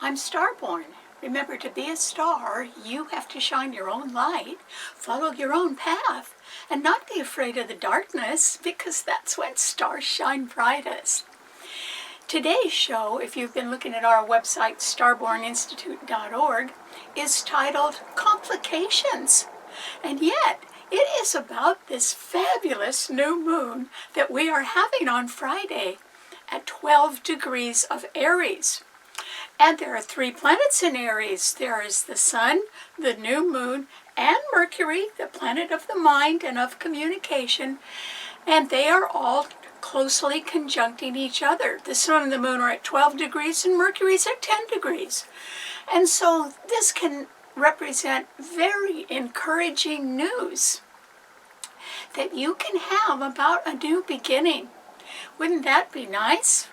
I'm Starborn. Remember, to be a star, you have to shine your own light, follow your own path, and not be afraid of the darkness, because that's when stars shine brightest. Today's show, if you've been looking at our website, starborninstitute.org, is titled Complications. And yet, it is about this fabulous new moon that we are having on Friday at 12 degrees of Aries. And there are 3 planets in Aries. There is the Sun, the new moon, and Mercury, the planet of the mind and of communication. And they are all closely conjuncting each other. The Sun and the moon are at 12 degrees and Mercury's at 10 degrees. And so this can represent very encouraging news that you can have about a new beginning. Wouldn't that be nice?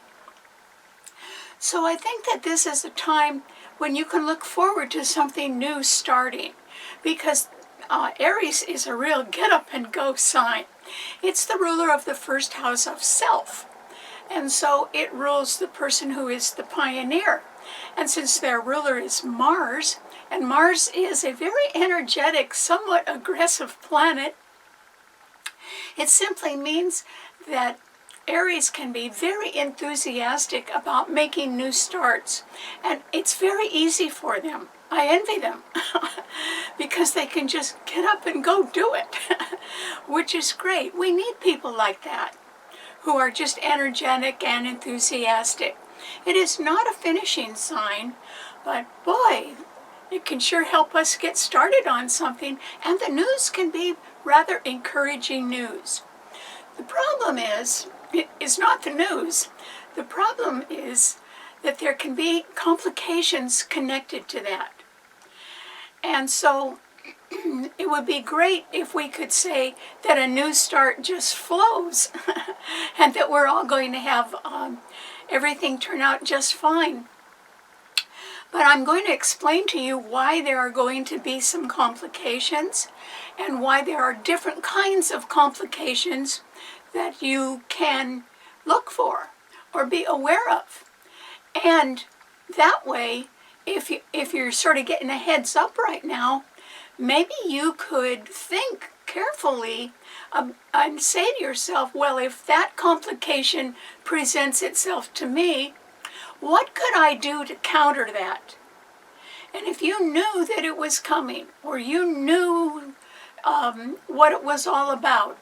So I think that this is a time when you can look forward to something new starting, because Aries is a real get up and go sign. It's the ruler of the first house of self, and so it rules the person who is the pioneer. And since their ruler is Mars, and Mars is a very energetic, somewhat aggressive planet, it simply means that Aries can be very enthusiastic about making new starts, and it's very easy for them. I envy them because they can just get up and go do it, which is great. We need people like that who are just energetic and enthusiastic. It is not a finishing sign, but boy, it can sure help us get started on something, and the news can be rather encouraging news. The problem is, it is not the news. The problem is that there can be complications connected to that. And so it would be great if we could say that a new start just flows and that we're all going to have everything turn out just fine. But I'm going to explain to you why there are going to be some complications and why there are different kinds of complications that you can look for or be aware of. And that way, if you're sort of getting a heads up right now, maybe you could think carefully and say to yourself, well, if that complication presents itself to me, what could I do to counter that? And if you knew that it was coming, or you knew what it was all about,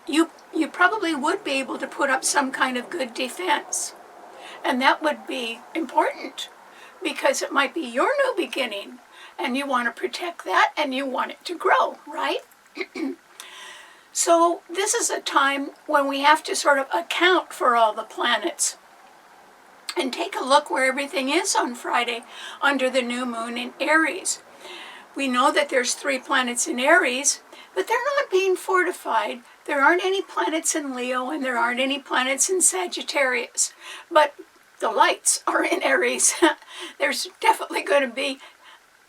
you probably would be able to put up some kind of good defense. And that would be important, because it might be your new beginning, and you want to protect that, and you want it to grow, right? So this is a time when we have to sort of account for all the planets and take a look where everything is on Friday under the new moon in Aries. We know that there's 3 planets in Aries, but they're not being fortified. There aren't any planets in Leo, and there aren't any planets in Sagittarius. But the lights are in Aries. There's definitely going to be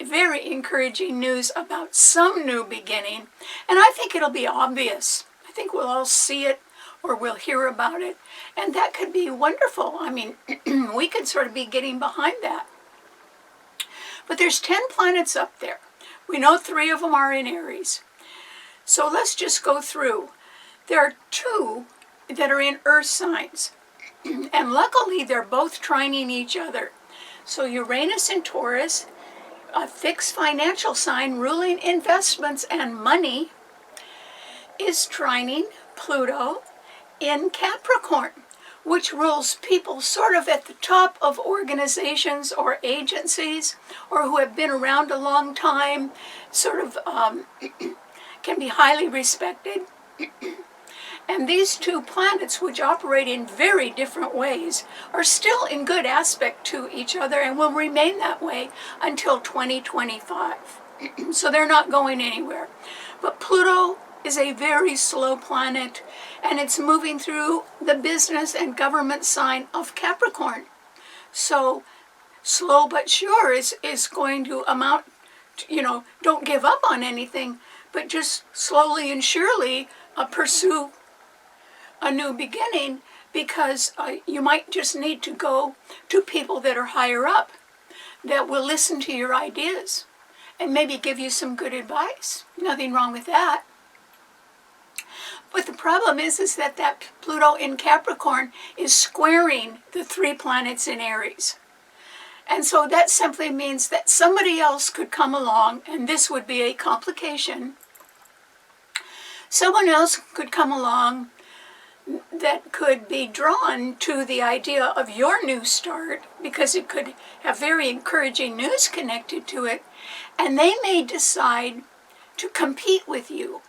very encouraging news about some new beginning. And I think it'll be obvious. I think we'll all see it, or we'll hear about it. And that could be wonderful. I mean, we could sort of be getting behind that. But there's 10 planets up there. We know 3 of them are in Aries. So let's just go through. There are 2 that are in earth signs. And luckily, they're both trining each other. So Uranus in Taurus, a fixed financial sign ruling investments and money, is trining Pluto in Capricorn, which rules people sort of at the top of organizations or agencies, or who have been around a long time, sort of can be highly respected. And these 2 planets, which operate in very different ways, are still in good aspect to each other and will remain that way until 2025. So they're not going anywhere. But Pluto is a very slow planet, and it's moving through the business and government sign of Capricorn. So slow but sure is going to amount to, don't give up on anything, but just slowly and surely pursue a new beginning, because you might just need to go to people that are higher up. that will listen to your ideas and maybe give you some good advice. Nothing wrong with that. But the problem is that Pluto in Capricorn is squaring the 3 planets in Aries. And so that simply means that somebody else could come along, and this would be a complication. Someone else could come along that could be drawn to the idea of your new start, because it could have very encouraging news connected to it, and they may decide to compete with you,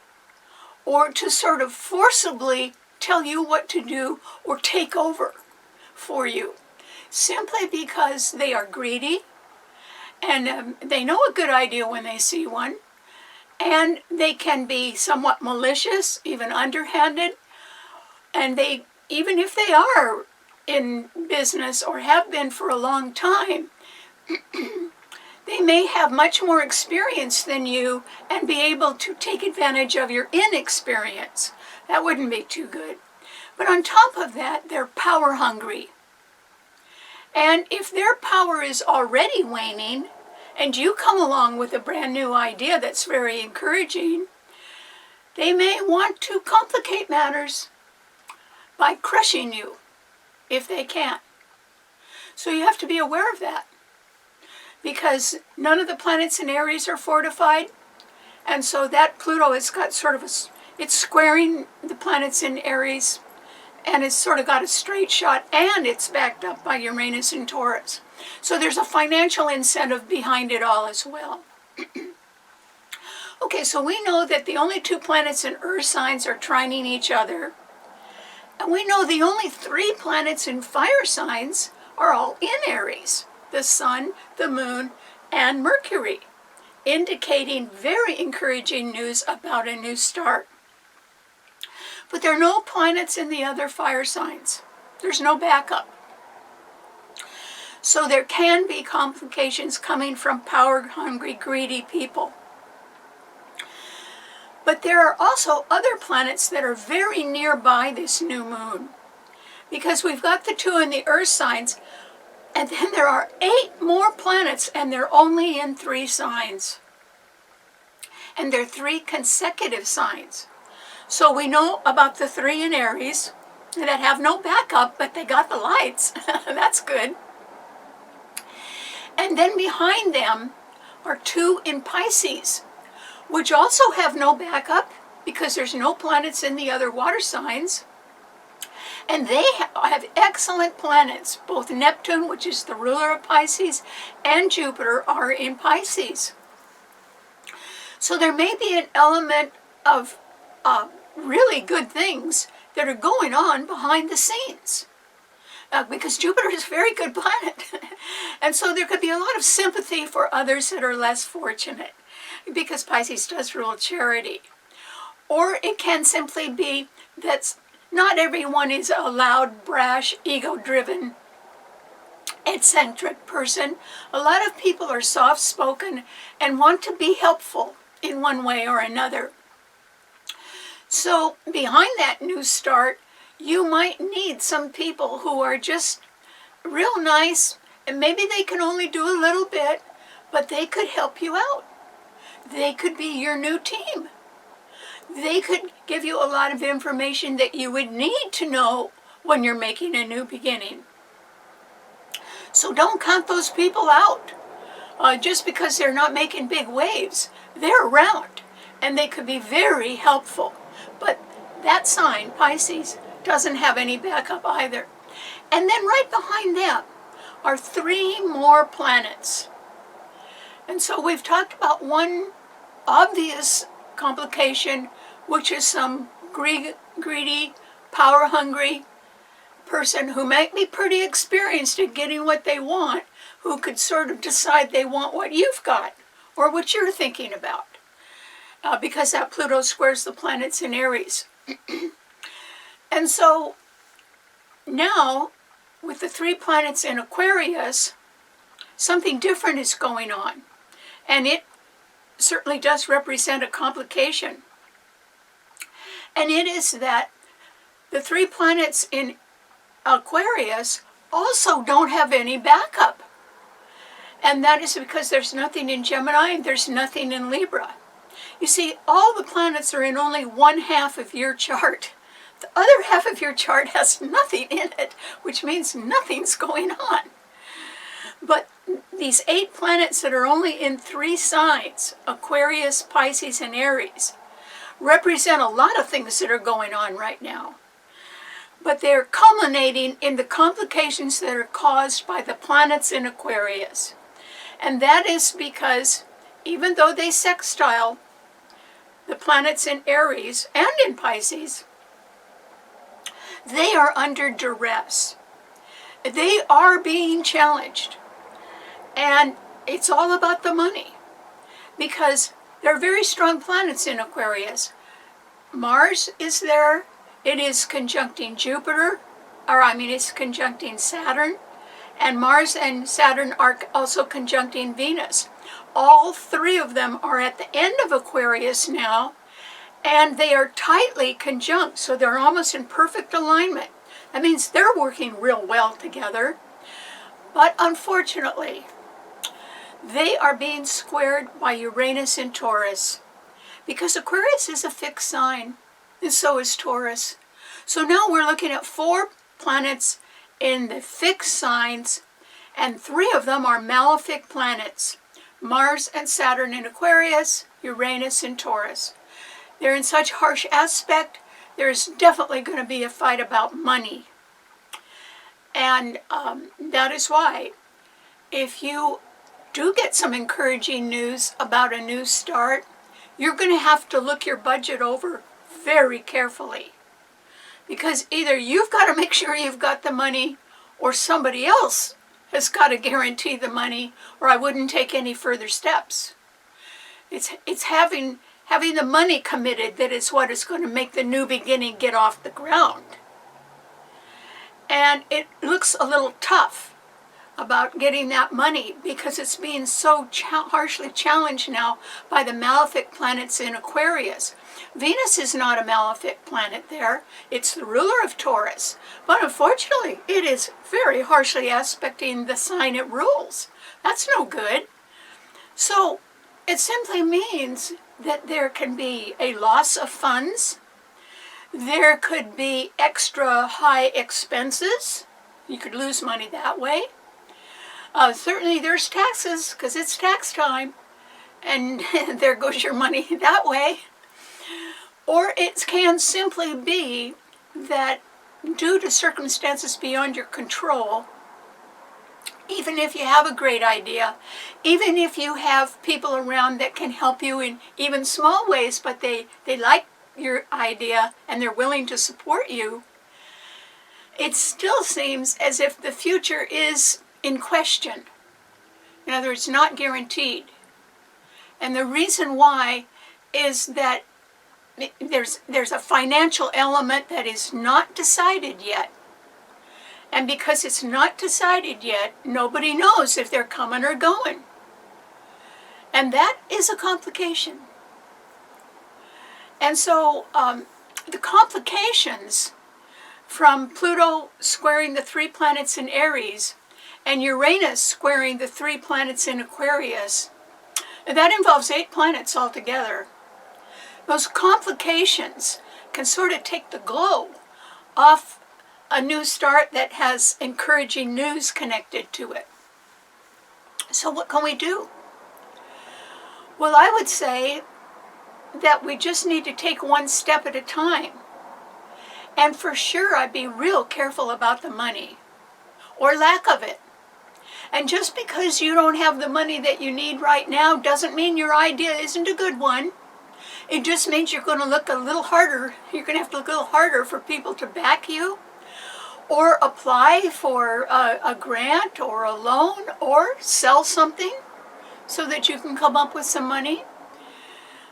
or to sort of forcibly tell you what to do or take over for you, simply because they are greedy, and they know a good idea when they see one, and they can be somewhat malicious, even underhanded, and they, even if they are in business or have been for a long time, they may have much more experience than you and be able to take advantage of your inexperience. That wouldn't be too good. But on top of that, they're power hungry. And if their power is already waning, and you come along with a brand new idea that's very encouraging, they may want to complicate matters by crushing you, if they can. So you have to be aware of that, because none of the planets in Aries are fortified, and so that Pluto has got sort of it's squaring the planets in Aries, and it's sort of got a straight shot, and it's backed up by Uranus and Taurus. So there's a financial incentive behind it all as well. Okay, so we know that the only 2 planets in Earth signs are trining each other. And we know the only 3 planets in fire signs are all in Aries: the Sun, the Moon, and Mercury, indicating very encouraging news about a new start. But there are no planets in the other fire signs. There's no backup. So there can be complications coming from power-hungry, greedy people. But there are also other planets that are very nearby this new moon, because we've got the 2 in the Earth signs, and then there are 8 more planets, and they're only in 3 signs. And they're 3 consecutive signs. So we know about the 3 in Aries that have no backup, but they got the lights. That's good. And then behind them are 2 in Pisces, which also have no backup because there's no planets in the other water signs. And they have excellent planets. Both Neptune, which is the ruler of Pisces, and Jupiter are in Pisces. So there may be an element of really good things that are going on behind the scenes. Because Jupiter is a very good planet. And so there could be a lot of sympathy for others that are less fortunate, because Pisces does rule charity. Or it can simply be that not everyone is a loud, brash, ego-driven, eccentric person. A lot of people are soft-spoken and want to be helpful in one way or another. So behind that new start, you might need some people who are just real nice, and maybe they can only do a little bit, but they could help you out. They could be your new team. They could give you a lot of information that you would need to know when you're making a new beginning. So don't count those people out. Just because they're not making big waves, they're around, and they could be very helpful. But that sign, Pisces, doesn't have any backup either. And then right behind them are 3 more planets. And so we've talked about one obvious complication, which is some greedy, power-hungry person who might be pretty experienced at getting what they want, who could sort of decide they want what you've got or what you're thinking about, because that Pluto squares the planets in Aries. And so now, with the 3 planets in Aquarius, something different is going on. And it certainly does represent a complication. And it is that the 3 planets in Aquarius also don't have any backup. And that is because there's nothing in Gemini and there's nothing in Libra. You see, all the planets are in only one half of your chart. The other half of your chart has nothing in it, which means nothing's going on. But these 8 planets that are only in 3 signs, Aquarius, Pisces, and Aries, represent a lot of things that are going on right now. But they're culminating in the complications that are caused by the planets in Aquarius. And that is because even though they sextile the planets in Aries and in Pisces, they are under duress. They are being challenged. And it's all about the money. Because there are very strong planets in Aquarius. Mars is there. It is conjuncting Jupiter, it's conjuncting Saturn, and Mars and Saturn are also conjuncting Venus. All 3 of them are at the end of Aquarius now, and they are tightly conjunct, so they're almost in perfect alignment. That means they're working real well together. But unfortunately, they are being squared by Uranus in Taurus, because Aquarius is a fixed sign. And so is Taurus. So now we're looking at 4 planets in the fixed signs, and 3 of them are malefic planets. Mars and Saturn in Aquarius, Uranus in Taurus. They're in such harsh aspect, there's definitely going to be a fight about money. And that is why, if you do get some encouraging news about a new start, you're going to have to look your budget over very carefully, because either you've got to make sure you've got the money, or somebody else has got to guarantee the money, or I wouldn't take any further steps. It's having the money committed that is what is going to make the new beginning get off the ground. And it looks a little tough about getting that money, because it's being so harshly challenged now by the malefic planets in Aquarius. Venus is not a malefic planet there. It's the ruler of Taurus. But unfortunately, it is very harshly aspecting the sign it rules. That's no good. So it simply means that there can be a loss of funds. There could be extra high expenses. You could lose money that way. Certainly there's taxes, because it's tax time, and there goes your money that way. Or it can simply be that due to circumstances beyond your control, even if you have a great idea, even if you have people around that can help you in even small ways, but they like your idea and they're willing to support you, it still seems as if the future is in question. In other words, not guaranteed. And the reason why is that there's a financial element that is not decided yet. And because it's not decided yet, nobody knows if they're coming or going. And that is a complication. And so the complications from Pluto squaring the 3 planets in Aries and Uranus squaring the 3 planets in Aquarius, that involves 8 planets altogether. Those complications can sort of take the glow off a new start that has encouraging news connected to it. So what can we do? Well, I would say that we just need to take one step at a time. And for sure, I'd be real careful about the money, or lack of it. And just because you don't have the money that you need right now doesn't mean your idea isn't a good one. It just means you're going to look a little harder. You're going to have to look a little harder for people to back you, or apply for a grant or a loan, or sell something so that you can come up with some money.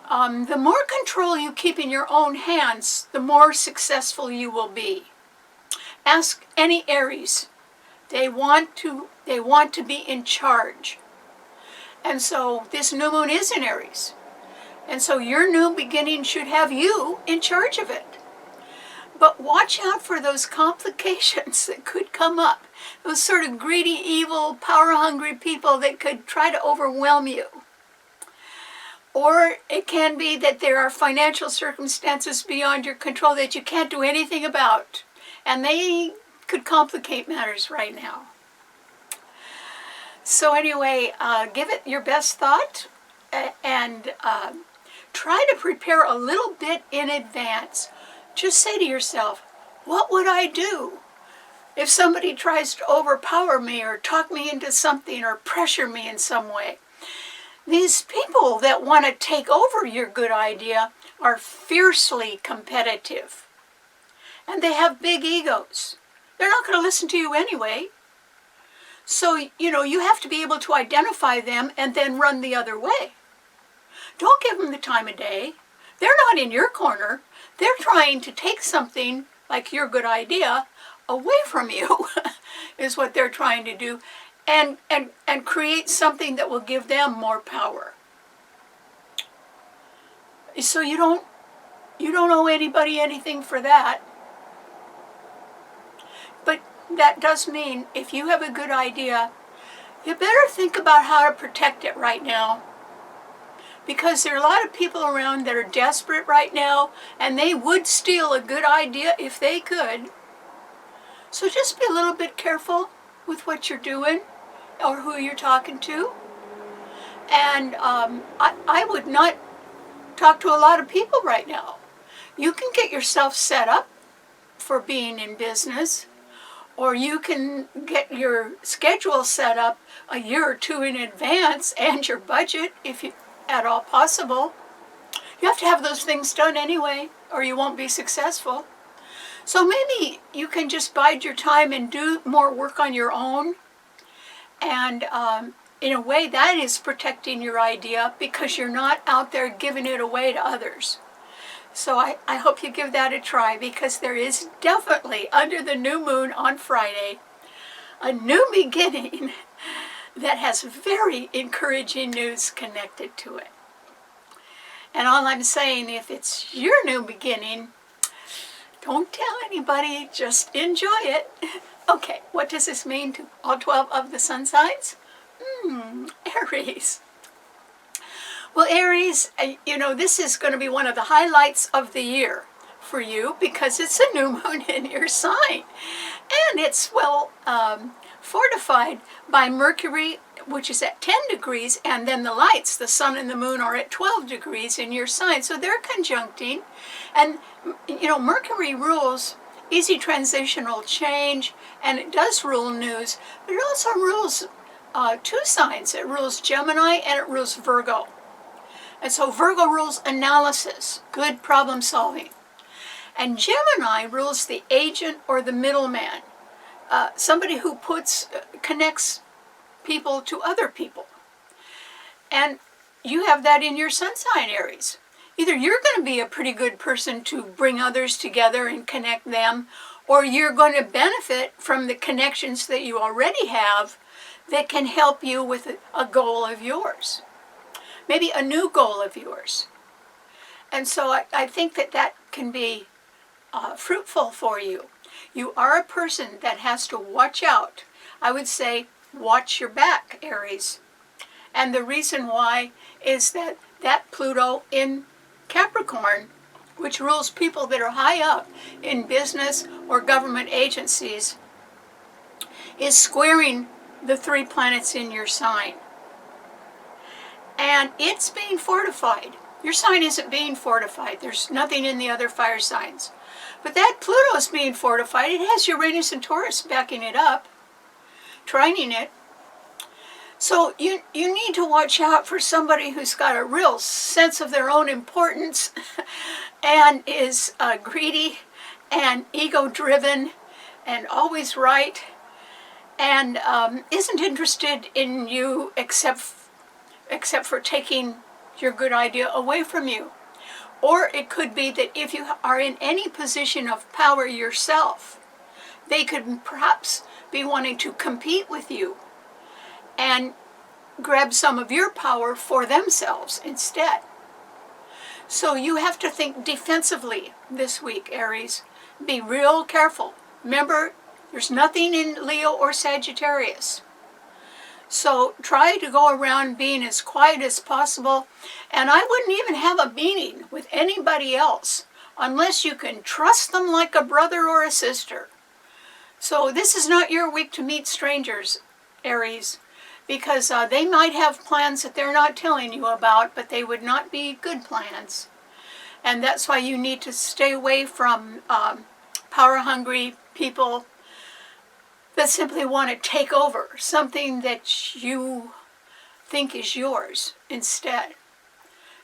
The more control you keep in your own hands, the more successful you will be. Ask any Aries. They want to be in charge. And so this new moon is in Aries. And so your new beginning should have you in charge of it. But watch out for those complications that could come up. Those sort of greedy, evil, power-hungry people that could try to overwhelm you. Or it can be that there are financial circumstances beyond your control that you can't do anything about. And they could complicate matters right now. So anyway, give it your best thought and try to prepare a little bit in advance. Just say to yourself, what would I do if somebody tries to overpower me or talk me into something or pressure me in some way? These people that want to take over your good idea are fiercely competitive. And they have big egos. They're not going to listen to you anyway. So, you have to be able to identify them and then run the other way. Don't give them the time of day. They're not in your corner. They're trying to take something like your good idea away from you, is what they're trying to do, and create something that will give them more power. So you don't owe anybody anything for that. But that does mean if you have a good idea, you better think about how to protect it right now. Because there are a lot of people around that are desperate right now, and they would steal a good idea if they could. So just be a little bit careful with what you're doing or who you're talking to. And I would not talk to a lot of people right now. You can get yourself set up for being in business, or you can get your schedule set up a year or two in advance, and your budget, if you at all possible. You have to have those things done anyway, or you won't be successful. So maybe you can just bide your time and do more work on your own. And in a way, that is protecting your idea, because you're not out there giving it away to others. So I hope you give that a try, because there is definitely, under the new moon on Friday, a new beginning that has very encouraging news connected to it. And all I'm saying, if it's your new beginning, don't tell anybody, just enjoy it. Okay, what does this mean to all 12 of the sun signs? Aries. Well, Aries, this is going to be one of the highlights of the year for you, because it's a new moon in your sign. And it's, fortified by Mercury, which is at 10 degrees, and then the lights, the sun and the moon, are at 12 degrees in your sign. So they're conjuncting. And, Mercury rules easy transitional change, and it does rule news, but it also rules two signs. It rules Gemini and it rules Virgo. And so Virgo rules analysis, good problem solving. And Gemini rules the agent or the middleman. Somebody who connects people to other people. And you have that in your sun sign, Aries. Either you're going to be a pretty good person to bring others together and connect them, or you're going to benefit from the connections that you already have that can help you with a goal of yours. Maybe a new goal of yours. And so I think that can be fruitful for you. You are a person that has to watch out. I would say watch your back, Aries. And the reason why is that Pluto in Capricorn, which rules people that are high up in business or government agencies, is squaring the 3 planets in your sign. And it's being fortified. Your sign isn't being fortified. There's nothing in the other fire signs. But that Pluto is being fortified. It has Uranus and Taurus backing it up, trining it. So you need to watch out for somebody who's got a real sense of their own importance and is greedy and ego-driven and always right, and isn't interested in you except for taking your good idea away from you. Or it could be that if you are in any position of power yourself, they could perhaps be wanting to compete with you and grab some of your power for themselves instead. So you have to think defensively this week, Aries. be real careful. Remember, there's nothing in Leo or Sagittarius. So try to go around being as quiet as possible. And I wouldn't even have a meeting with anybody else unless you can trust them like a brother or a sister. So this is not your week to meet strangers, Aries, because they might have plans that they're not telling you about, but they would not be good plans. And that's why you need to stay away from power-hungry people that simply want to take over something that you think is yours instead.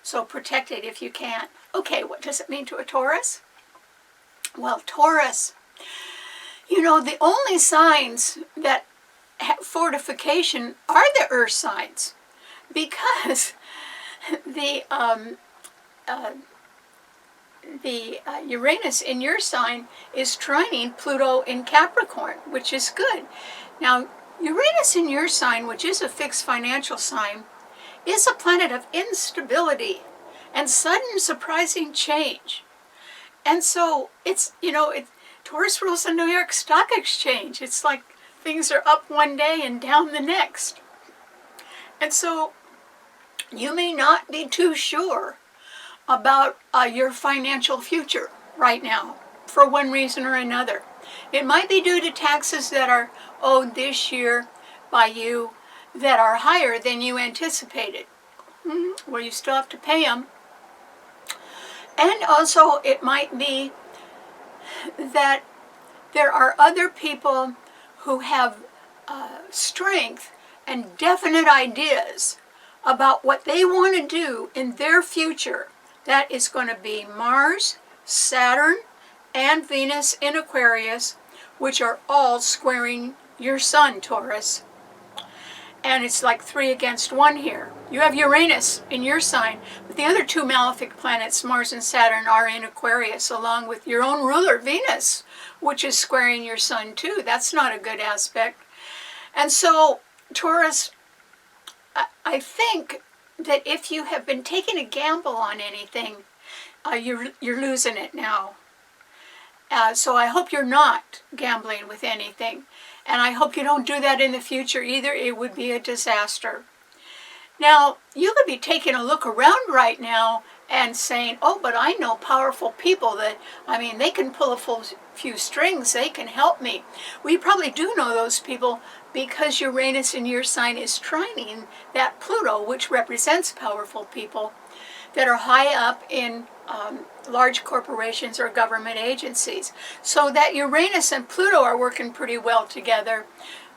So protect it if you can. Okay, what does it mean to a Taurus? Well, Taurus, you know, the only signs that have fortification are the earth signs, because the Uranus in your sign is trining Pluto in Capricorn, which is good. Now, Uranus in your sign, which is a fixed financial sign, is a planet of instability and sudden surprising change. And so it's, you know, Taurus rules the New York Stock Exchange. It's like things are up one day and down the next. And so you may not be too sure about your financial future right now, for one reason or another. It might be due to taxes that are owed this year by you that are higher than you anticipated. Well, you still have to pay them. And also it might be that there are other people who have strength and definite ideas about what they want to do in their future. That is going to be Mars, Saturn, and Venus in Aquarius, which are all squaring your sun, Taurus. And it's like 3 against 1 here. You have Uranus in your sign, but the other two malefic planets, Mars and Saturn, are in Aquarius, along with your own ruler, Venus, which is squaring your sun too. That's not a good aspect. And so, Taurus, I think that if you have been taking a gamble on anything, you're losing it now. So I hope you're not gambling with anything. And I hope you don't do that in the future either. It would be a disaster. Now, you could be taking a look around right now and saying, oh, but I know powerful people that, I mean, they can pull a few strings. They can help me. Well, you probably do know those people because Uranus in your sign is trining that Pluto, which represents powerful people that are high up in large corporations or government agencies. So that Uranus and Pluto are working pretty well together.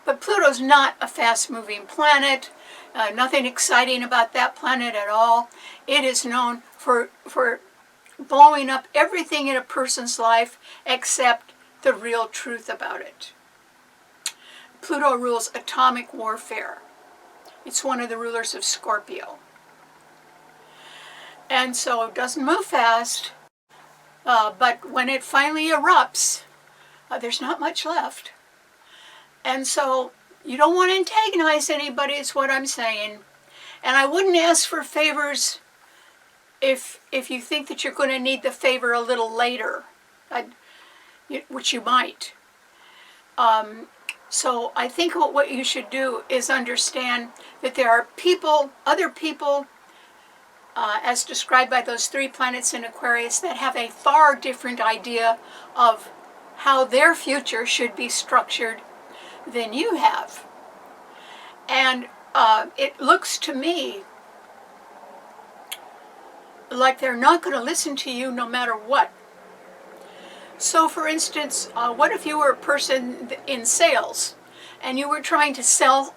But Pluto's not a fast-moving planet. Nothing exciting about that planet at all. It is known for blowing up everything in a person's life except the real truth about it. Pluto rules atomic warfare. It's one of the rulers of Scorpio. And so it doesn't move fast, but when it finally erupts, there's not much left. And so you don't want to antagonize anybody, is what I'm saying. And I wouldn't ask for favors if you think that you're going to need the favor a little later, which you might. So I think what you should do is understand that there are people, other people, as described by those 3 planets in Aquarius, that have a far different idea of how their future should be structured than you have. And it looks to me like they're not going to listen to you no matter what. So for instance, what if you were a person in sales and you were trying to sell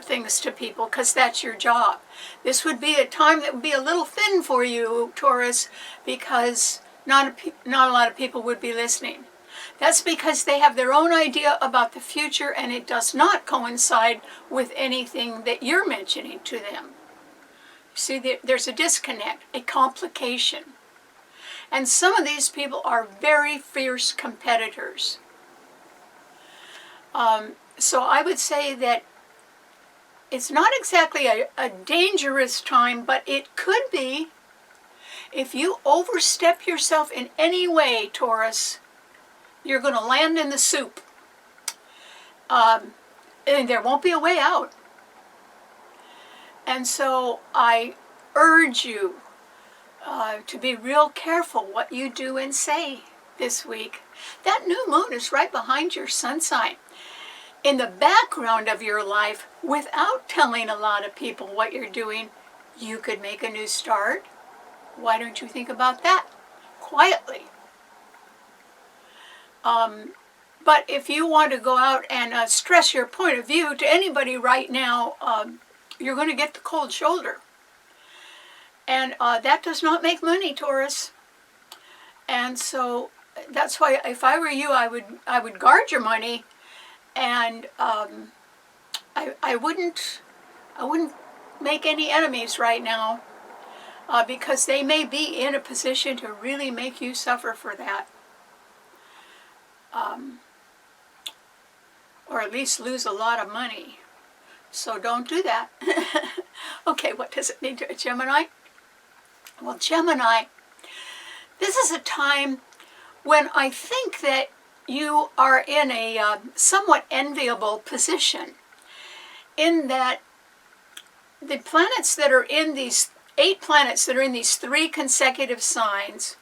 things to people because that's your job? This would be a time that would be a little thin for you, Taurus, because not a lot of people would be listening. That's because they have their own idea about the future and it does not coincide with anything that you're mentioning to them. See, there's a disconnect, a complication. And some of these people are very fierce competitors. So I would say that it's not exactly a dangerous time, but it could be. If you overstep yourself in any way, Taurus, you're going to land in the soup. And there won't be a way out. And so I urge you to be real careful what you do and say this week. That new moon is right behind your sun sign. In the background of your life, without telling a lot of people what you're doing, you could make a new start. Why don't you think about that quietly? But if you want to go out and stress your point of view to anybody right now, you're going to get the cold shoulder. And that does not make money, Taurus. And so that's why, if I were you, I would guard your money, and I wouldn't make any enemies right now, because they may be in a position to really make you suffer for that, or at least lose a lot of money. So don't do that. Okay, what does it mean to a Gemini? Well, Gemini, this is a time when I think that you are in a somewhat enviable position, in that the planets that are in these 8 planets that are in these 3 consecutive signs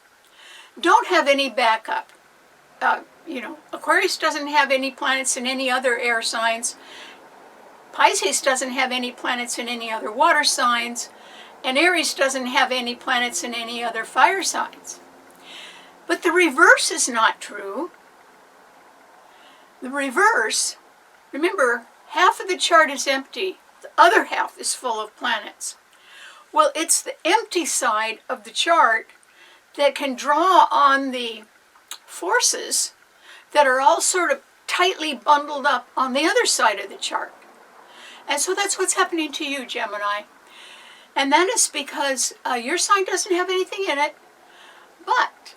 don't have any backup. Aquarius doesn't have any planets in any other air signs. Pisces doesn't have any planets in any other water signs. And Aries doesn't have any planets in any other fire signs. But the reverse is not true. The reverse, remember, half of the chart is empty. The other half is full of planets. Well, it's the empty side of the chart that can draw on the forces that are all sort of tightly bundled up on the other side of the chart. And so that's what's happening to you, Gemini. And that is because your sign doesn't have anything in it, but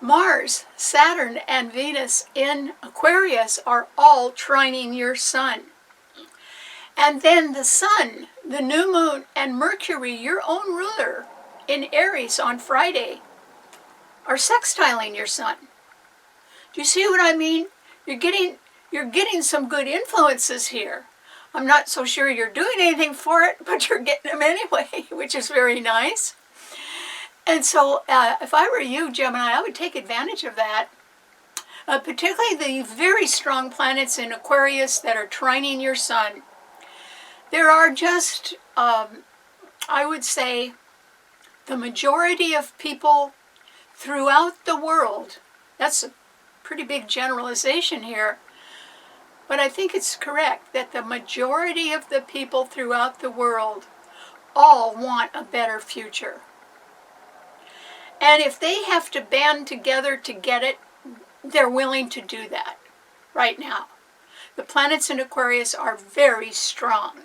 Mars, Saturn, and Venus in Aquarius are all trining your sun. And then the sun, the new moon, and Mercury, your own ruler, in Aries on Friday, are sextiling your sun. Do you see what I mean? You're getting some good influences here. I'm not so sure you're doing anything for it, but you're getting them anyway, which is very nice. And so if I were you, Gemini, I would take advantage of that. Particularly the very strong planets in Aquarius that are trining your sun. There are just, I would say, the majority of people throughout the world, that's a pretty big generalization here, but I think it's correct that the majority of the people throughout the world all want a better future. And if they have to band together to get it, they're willing to do that right now. The planets in Aquarius are very strong.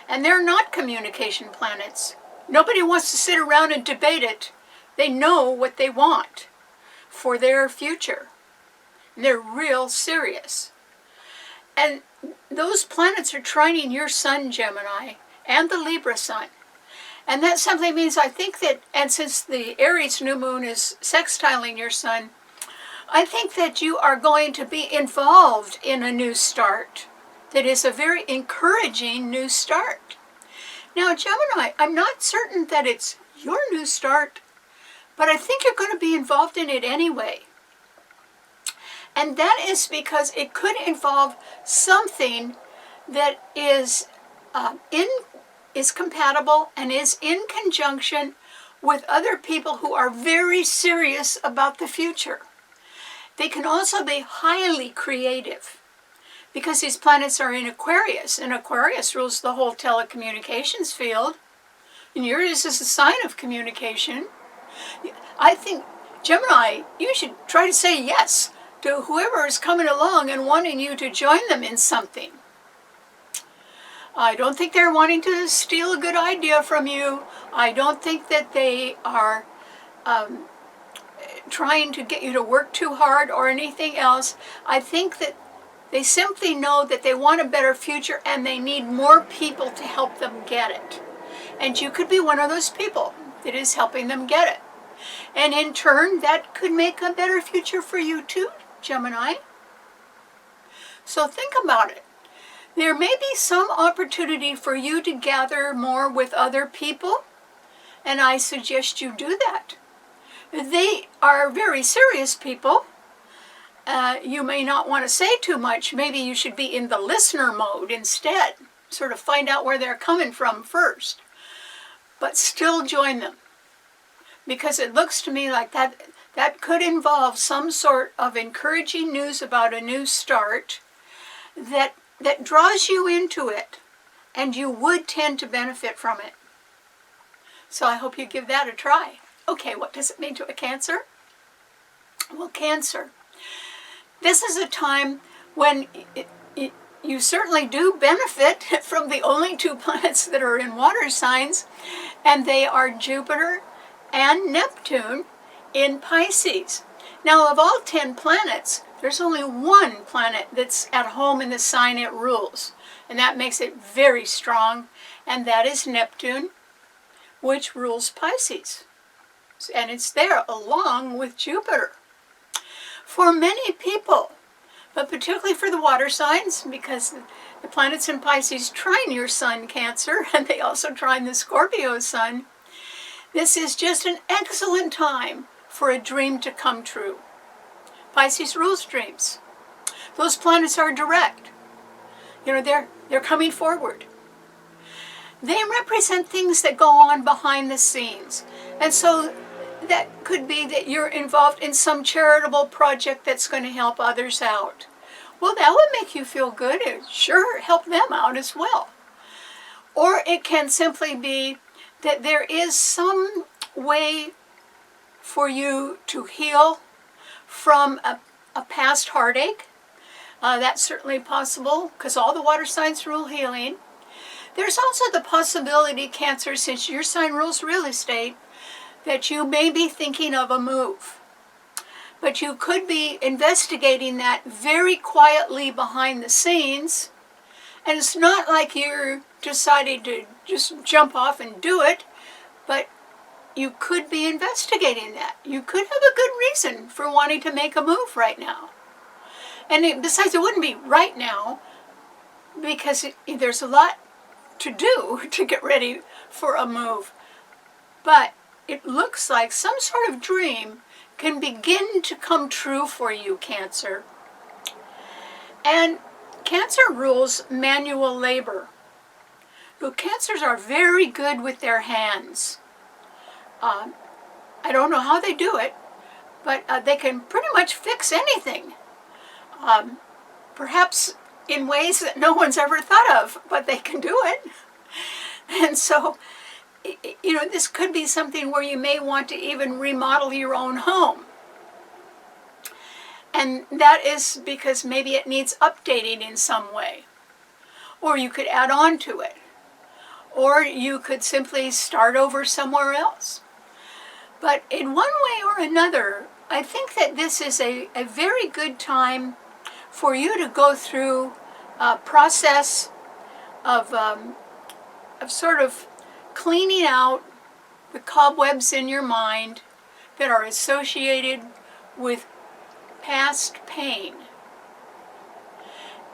And they're not communication planets. Nobody wants to sit around and debate it. They know what they want for their future. And they're real serious. And those planets are trining your sun, Gemini, and the Libra sun. And that simply means, I think that, and since the Aries new moon is sextiling your sun, I think that you are going to be involved in a new start that is a very encouraging new start. Now, Gemini, I'm not certain that it's your new start, but I think you're going to be involved in it anyway. And that is because it could involve something that is compatible and is in conjunction with other people who are very serious about the future. They can also be highly creative because these planets are in Aquarius, and Aquarius rules the whole telecommunications field, and yours is a sign of communication. I think, Gemini, you should try to say yes to whoever is coming along and wanting you to join them in something. I don't think they're wanting to steal a good idea from you. I don't think that they are trying to get you to work too hard or anything else. I think that they simply know that they want a better future and they need more people to help them get it. And you could be one of those people that is helping them get it. And in turn, that could make a better future for you too, Gemini. So think about it. There may be some opportunity for you to gather more with other people, and I suggest you do that. They are very serious people. You may not want to say too much. Maybe you should be in the listener mode instead. Sort of find out where they're coming from first. But still join them. Because it looks to me like that could involve some sort of encouraging news about a new start that draws you into it, and you would tend to benefit from it. So I hope you give that a try. Okay, what does it mean to a Cancer? Well, Cancer, this is a time when you certainly do benefit from the only two planets that are in water signs, and they are Jupiter and Neptune in Pisces. Now, of all 10 planets, there's only one planet that's at home in the sign it rules, and that makes it very strong, and that is Neptune, which rules Pisces. And it's there along with Jupiter. For many people, but particularly for the water signs, because the planets in Pisces trine your sun, Cancer, and they also trine the Scorpio sun, this is just an excellent time for a dream to come true. Pisces rules dreams. Those planets are direct. You know, they're coming forward. They represent things that go on behind the scenes. And so that could be that you're involved in some charitable project that's going to help others out. Well, that would make you feel good. It sure help them out as well. Or it can simply be that there is some way for you to heal from a past heartache. That's certainly possible, because all the water signs rule healing. There's also the possibility, Cancer, since your sign rules real estate, that you may be thinking of a move. But you could be investigating that very quietly behind the scenes, and it's not like you're deciding to just jump off and do it, but you could be investigating that. You could have a good reason for wanting to make a move right now. And besides, it wouldn't be right now, because there's a lot to do to get ready for a move. But it looks like some sort of dream can begin to come true for you, Cancer. And Cancer rules manual labor. Well, Cancers are very good with their hands. I don't know how they do it, but they can pretty much fix anything. Perhaps in ways that no one's ever thought of, but they can do it. And so, you know, this could be something where you may want to even remodel your own home. And that is because maybe it needs updating in some way. Or you could add on to it. Or you could simply start over somewhere else. But in one way or another, I think that this is a very good time for you to go through a process of sort of cleaning out the cobwebs in your mind that are associated with past pain.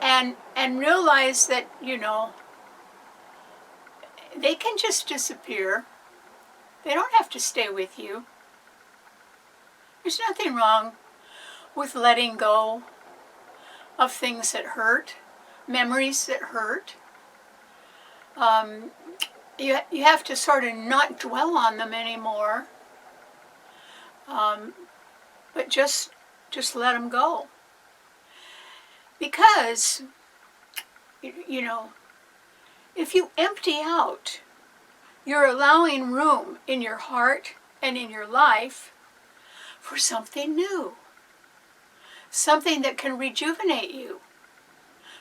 And realize that, you know, they can just disappear. They don't have to stay with you. There's nothing wrong with letting go of things that hurt, memories that hurt. You have to sort of not dwell on them anymore, but just let them go. Because, you know, if you empty out, you're allowing room in your heart and in your life for something new. Something that can rejuvenate you.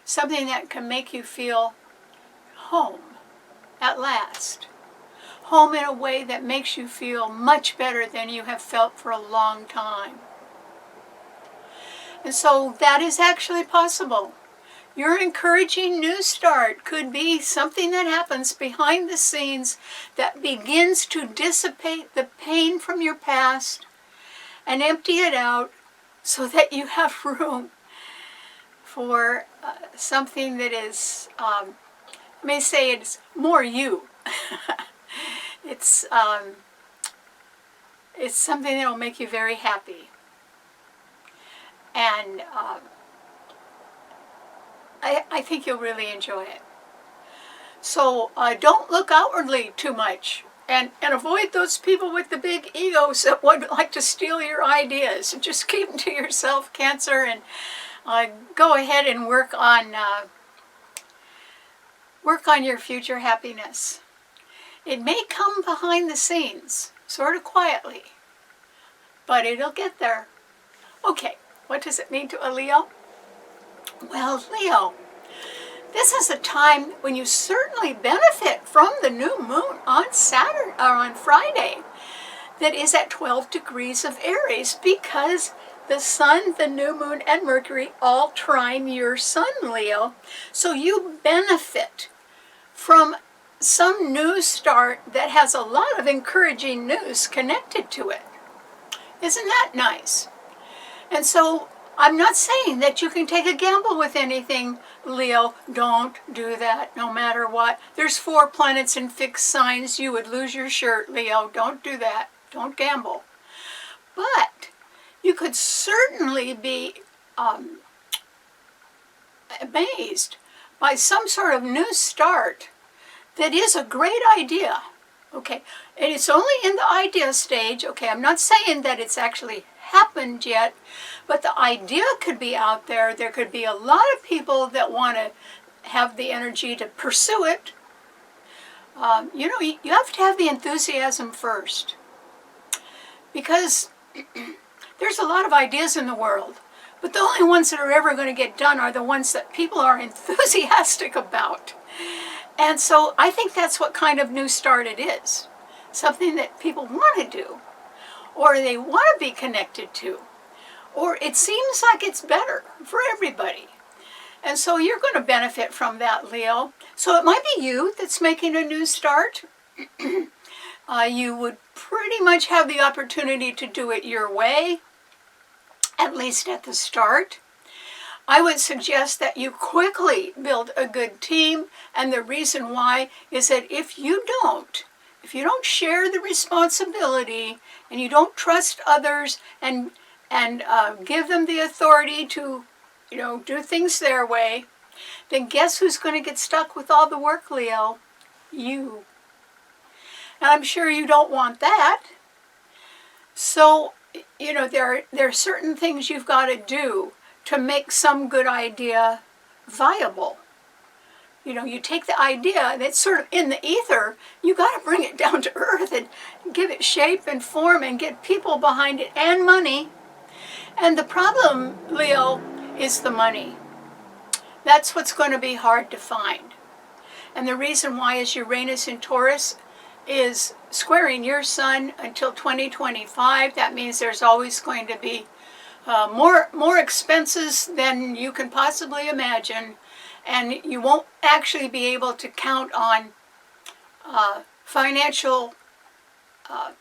Something that can make you feel home at last. Home in a way that makes you feel much better than you have felt for a long time. And so that is actually possible. Your encouraging new start could be something that happens behind the scenes that begins to dissipate the pain from your past and empty it out so that you have room for something that is, I may say it's more you. It's something that will make you very happy. And I think you'll really enjoy it. So don't look outwardly too much, and avoid those people with the big egos that would like to steal your ideas. Just keep them to yourself, Cancer, and go ahead and work on your future happiness. It may come behind the scenes, sort of quietly, but it'll get there. Okay, what does it mean to a Leo? Well, Leo, this is a time when you certainly benefit from the new moon on Saturday or on Friday that is at 12 degrees of Aries, because the sun, the new moon, and Mercury all trine your sun, Leo. So you benefit from some new start that has a lot of encouraging news connected to it. Isn't that nice? And so I'm not saying that you can take a gamble with anything, Leo. Don't do that, no matter what. There's 4 planets in fixed signs. You would lose your shirt, Leo. Don't do that. Don't gamble. But you could certainly be amazed by some sort of new start that is a great idea. Okay, and it's only in the idea stage. Okay, I'm not saying that it's actually happened yet, but the idea could be out there. There could be a lot of people that want to have the energy to pursue it. You know, you have to have the enthusiasm first, because there's a lot of ideas in the world, but the only ones that are ever going to get done are the ones that people are enthusiastic about. And so I think that's what kind of new start it is. Something that people want to do, or they want to be connected to, or it seems like it's better for everybody. And so you're going to benefit from that, Leo. So it might be you that's making a new start. You would pretty much have the opportunity to do it your way, at least at the start. I would suggest that you quickly build a good team, and the reason why is that if you don't share the responsibility, and you don't trust others and give them the authority to, do things their way, then guess who's going to get stuck with all the work, Leo? You. And I'm sure you don't want that. So, there are certain things you've got to do to make some good idea viable. You take the idea that's sort of in the ether, you got to bring it down to earth and give it shape and form and get people behind it and money. And the problem, Leo, is the money. That's what's going to be hard to find. And the reason why is Uranus in Taurus is squaring your sun until 2025. That means there's always going to be more expenses than you can possibly imagine, and you won't actually be able to count on financial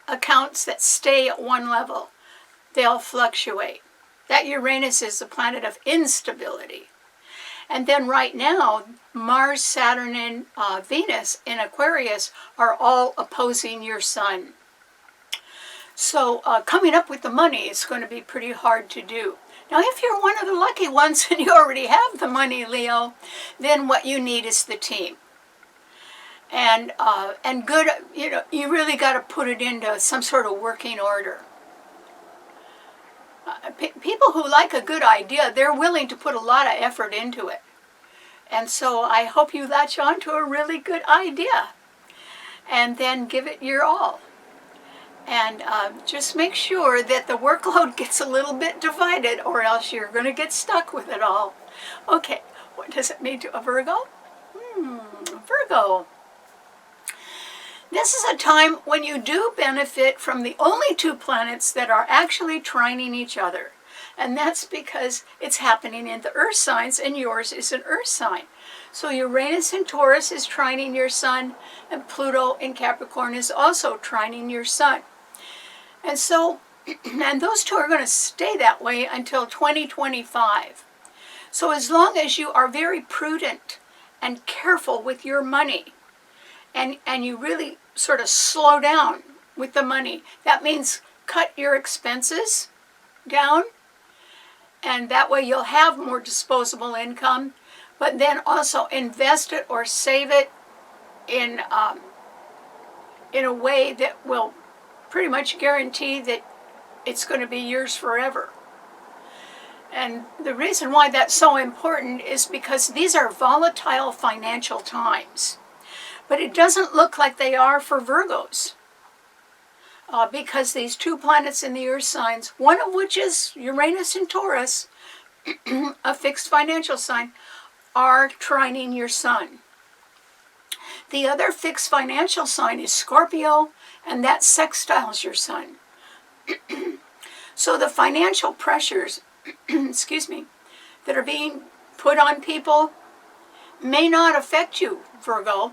accounts that stay at one level. They'll fluctuate. That Uranus is the planet of instability. And then right now, Mars, Saturn, and Venus in Aquarius are all opposing your sun. So coming up with the money is going to be pretty hard to do. Now, if you're one of the lucky ones and you already have the money, Leo, then what you need is the team. And good, you really got to put it into some sort of working order. People who like a good idea, they're willing to put a lot of effort into it. And so I hope you latch on to a really good idea and then give it your all. And just make sure that the workload gets a little bit divided, or else you're going to get stuck with it all. Okay, what does it mean to a Virgo? Virgo. This is a time when you do benefit from the only 2 planets that are actually trining each other. And that's because it's happening in the earth signs, and yours is an earth sign. So Uranus in Taurus is trining your sun, and Pluto in Capricorn is also trining your sun. And so, and those two are going to stay that way until 2025. So as long as you are very prudent and careful with your money, and you really sort of slow down with the money, that means cut your expenses down, and that way you'll have more disposable income, but then also invest it or save it in a way that will pretty much guarantee that it's going to be yours forever. And the reason why that's so important is because these are volatile financial times. But it doesn't look like they are for Virgos. Because these two planets in the earth signs, one of which is Uranus in Taurus, a fixed financial sign, are trining your sun. The other fixed financial sign is Scorpio, and that sextiles your sun. So the financial pressures, excuse me, that are being put on people may not affect you, Virgo,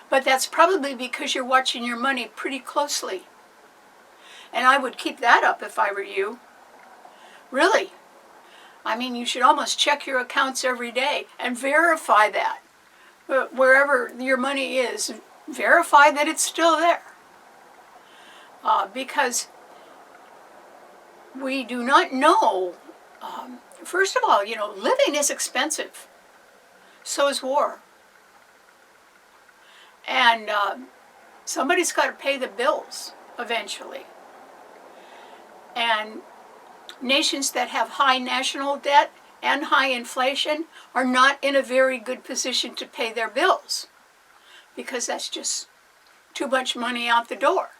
but that's probably because you're watching your money pretty closely. And I would keep that up if I were you. Really. I mean, you should almost check your accounts every day and verify that. Wherever your money is, verify that it's still there. Because we do not know, first of all, living is expensive. So is war. And somebody's got to pay the bills eventually. And nations that have high national debt and high inflation are not in a very good position to pay their bills, because that's just too much money out the door.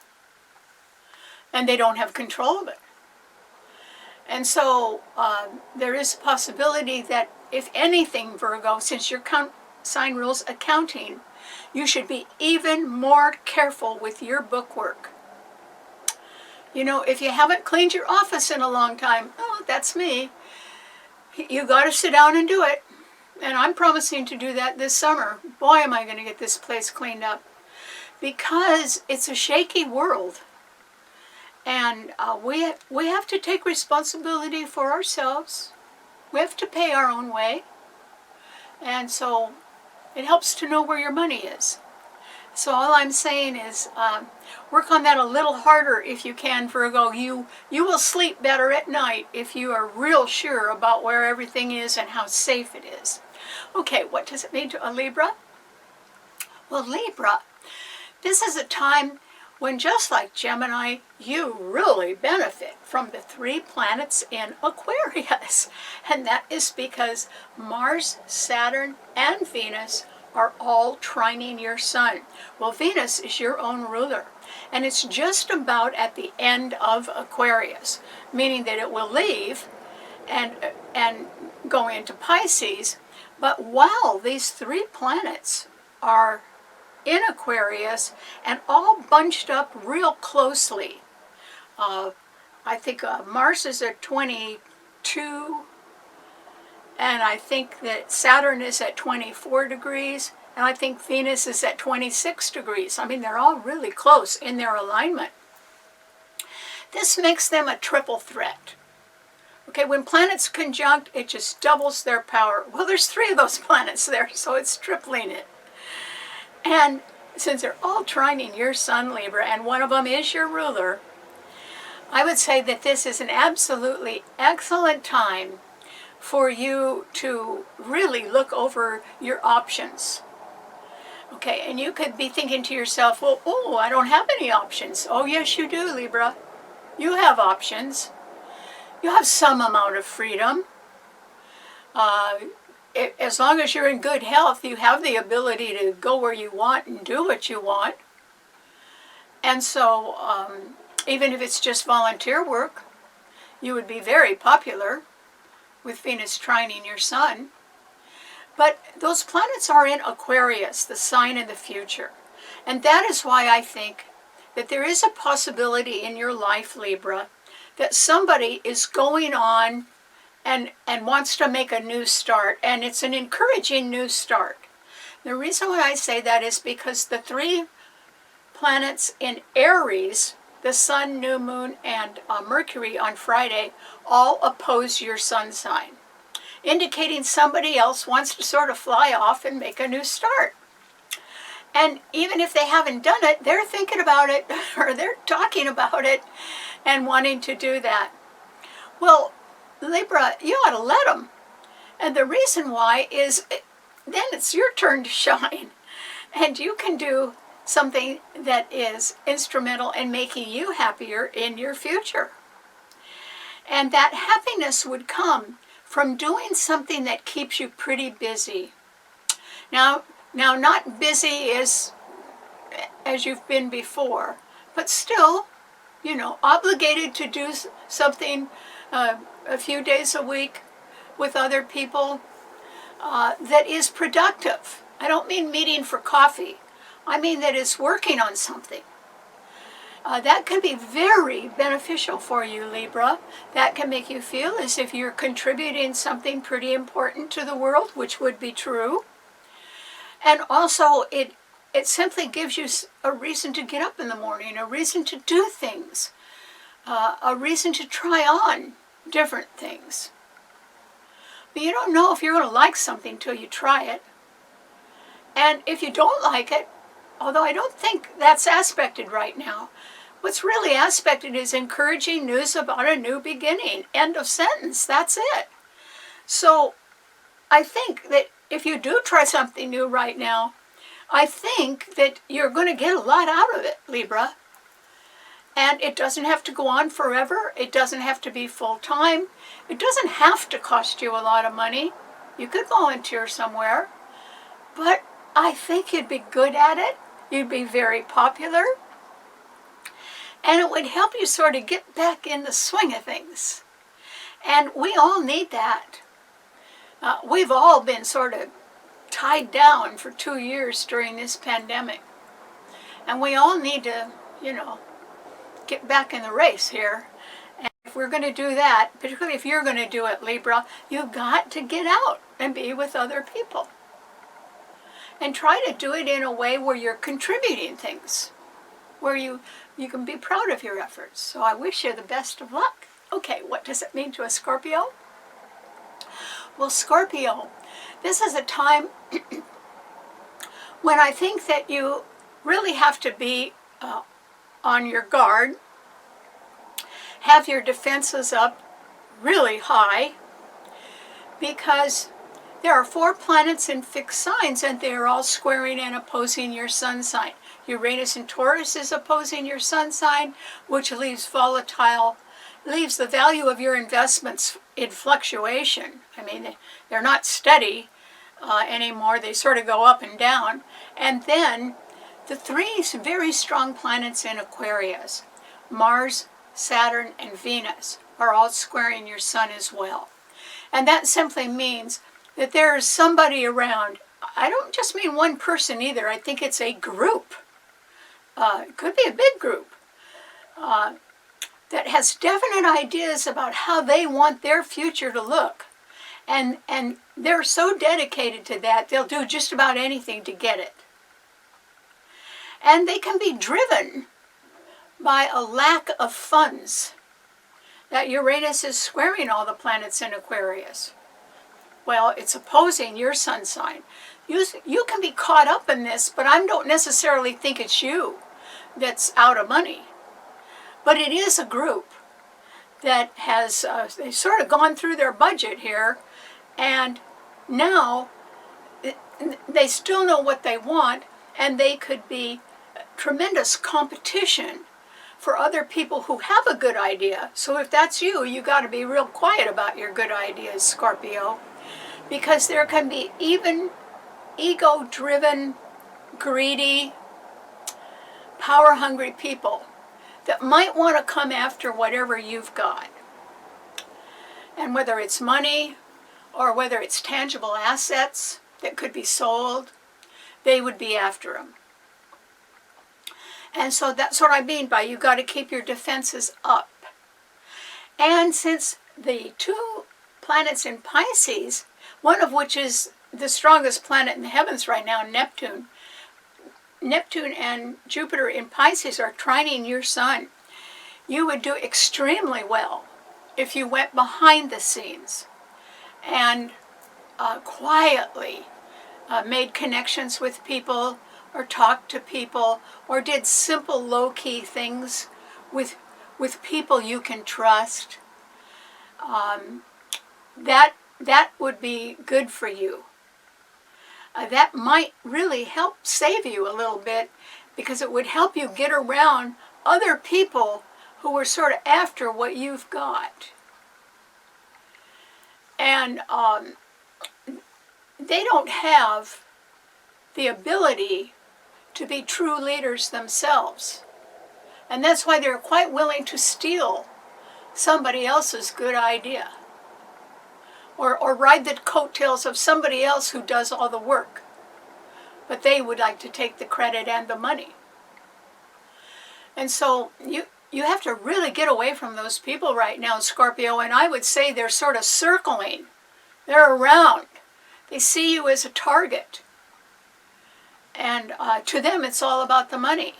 And they don't have control of it. And so there is a possibility that, if anything, Virgo, since your sign rules accounting, you should be even more careful with your bookwork. If you haven't cleaned your office in a long time, oh, that's me. You got to sit down and do it. And I'm promising to do that this summer. Boy, am I going to get this place cleaned up. Because it's a shaky world. And we have to take responsibility for ourselves. We have to pay our own way. And so it helps to know where your money is. So all I'm saying is work on that a little harder if you can, Virgo. You will sleep better at night if you are real sure about where everything is and how safe it is. Okay, what does it mean to a Libra? Well, Libra, this is a time when, just like Gemini, you really benefit from the 3 planets in Aquarius. And that is because Mars, Saturn, and Venus are all trining your sun. Well, Venus is your own ruler, and it's just about at the end of Aquarius, meaning that it will leave and go into Pisces. But while these 3 planets are in Aquarius and all bunched up real closely, I think Mars is at 22, and I think that Saturn is at 24 degrees, and I think Venus is at 26 degrees. I mean, they're all really close in their alignment. This makes them a triple threat. Okay, when planets conjunct, it just doubles their power. Well, there's 3 of those planets there, so it's tripling it. And since they're all trining your sun, Libra, and one of them is your ruler, I would say that this is an absolutely excellent time for you to really look over your options. Okay, and you could be thinking to yourself, well, oh, I don't have any options. Oh, yes, you do, Libra. You have options. You have some amount of freedom. As long as you're in good health, you have the ability to go where you want and do what you want. And so, even if it's just volunteer work, you would be very popular with Venus trining your sun. But those planets are in Aquarius, the sign of the future. And that is why I think that there is a possibility in your life, Libra, that somebody is going on and wants to make a new start, and it's an encouraging new start. The reason why I say that is because the 3 planets in Aries, the Sun, New Moon, and Mercury on Friday, all oppose your sun sign, indicating somebody else wants to sort of fly off and make a new start. And even if they haven't done it, they're thinking about it, or they're talking about it and wanting to do that. Well, Libra, you ought to let them. And the reason why is then it's your turn to shine. And you can do something that is instrumental in making you happier in your future. And that happiness would come from doing something that keeps you pretty busy. Now not busy as you've been before, but still, obligated to do something a few days a week with other people that is productive. I don't mean meeting for coffee. I mean that it's working on something. That can be very beneficial for you, Libra. That can make you feel as if you're contributing something pretty important to the world, which would be true. And also, it simply gives you a reason to get up in the morning, a reason to do things, a reason to try on different things. But you don't know if you're going to like something till you try it. And if you don't like it, although I don't think that's aspected right now, what's really aspected is encouraging news about a new beginning. End of sentence. That's it. So I think that if you do try something new right now, I think that you're going to get a lot out of it, Libra. And it doesn't have to go on forever. It doesn't have to be full-time. It doesn't have to cost you a lot of money. You could volunteer somewhere. But I think you'd be good at it. You'd be very popular. And it would help you sort of get back in the swing of things. And we all need that. We've all been sort of tied down for 2 years during this pandemic. And we all need to, get back in the race here. And if we're going to do that, particularly if you're going to do it, Libra, you've got to get out and be with other people. And try to do it in a way where you're contributing things, where you can be proud of your efforts. So I wish you the best of luck. Okay, what does it mean to a Scorpio? Well, Scorpio, this is a time when I think that you really have to be on your guard, have your defenses up really high, because there are 4 planets in fixed signs and they are all squaring and opposing your sun sign. Uranus in Taurus is opposing your sun sign, which leaves the value of your investments in fluctuation. I mean, they're not steady anymore. They sort of go up and down. And then the 3 very strong planets in Aquarius, Mars, Saturn, and Venus, are all squaring your sun as well. And that simply means that there is somebody around. I don't just mean one person either. I think it's a group. It could be a big group that has definite ideas about how they want their future to look. And they're so dedicated to that, they'll do just about anything to get it. And they can be driven by a lack of funds. That Uranus is squaring all the planets in Aquarius. Well, it's opposing your sun sign. You can be caught up in this, but I don't necessarily think it's you that's out of money. But it is a group that has they've sort of gone through their budget here, and now they still know what they want, and they could be tremendous competition for other people who have a good idea. So if that's you, you got to be real quiet about your good ideas, Scorpio, because there can be even ego-driven, greedy, power-hungry people that might want to come after whatever you've got. And whether it's money or whether it's tangible assets that could be sold, they would be after them. And so that's what I mean by you got to keep your defenses up. And since the two planets in Pisces, one of which is the strongest planet in the heavens right now, Neptune and Jupiter in Pisces are trining your sun, you would do extremely well if you went behind the scenes and quietly made connections with people, or talked to people, or did simple low-key things with people you can trust. That would be good for you. That might really help save you a little bit, because it would help you get around other people who are sort of after what you've got. And they don't have the ability to be true leaders themselves. And that's why they're quite willing to steal somebody else's good idea, or ride the coattails of somebody else who does all the work. But they would like to take the credit and the money. And so you have to really get away from those people right now, Scorpio, and I would say they're sort of circling. They're around. They see you as a target. And to them, it's all about the money,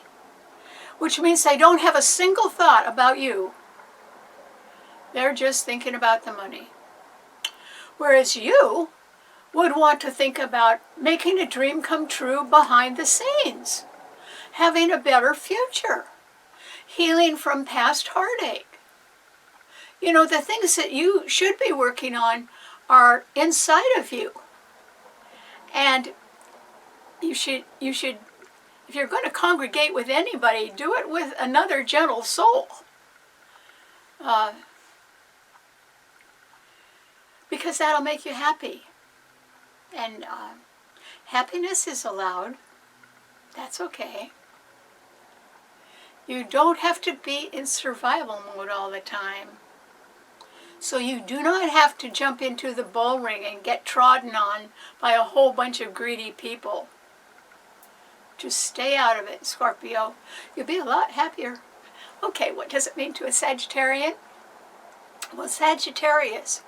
which means they don't have a single thought about you. They're just thinking about the money. Whereas you would want to think about making a dream come true behind the scenes, having a better future, healing from past heartache. You know, the things that you should be working on are inside of you. And you should, if you're going to congregate with anybody, do it with another gentle soul. Because that'll make you happy. And happiness is allowed. That's okay. You don't have to be in survival mode all the time. So you do not have to jump into the bull ring and get trodden on by a whole bunch of greedy people. Just stay out of it, Scorpio. You'll be a lot happier. Okay, what does it mean to a Sagittarian? Well, Sagittarius.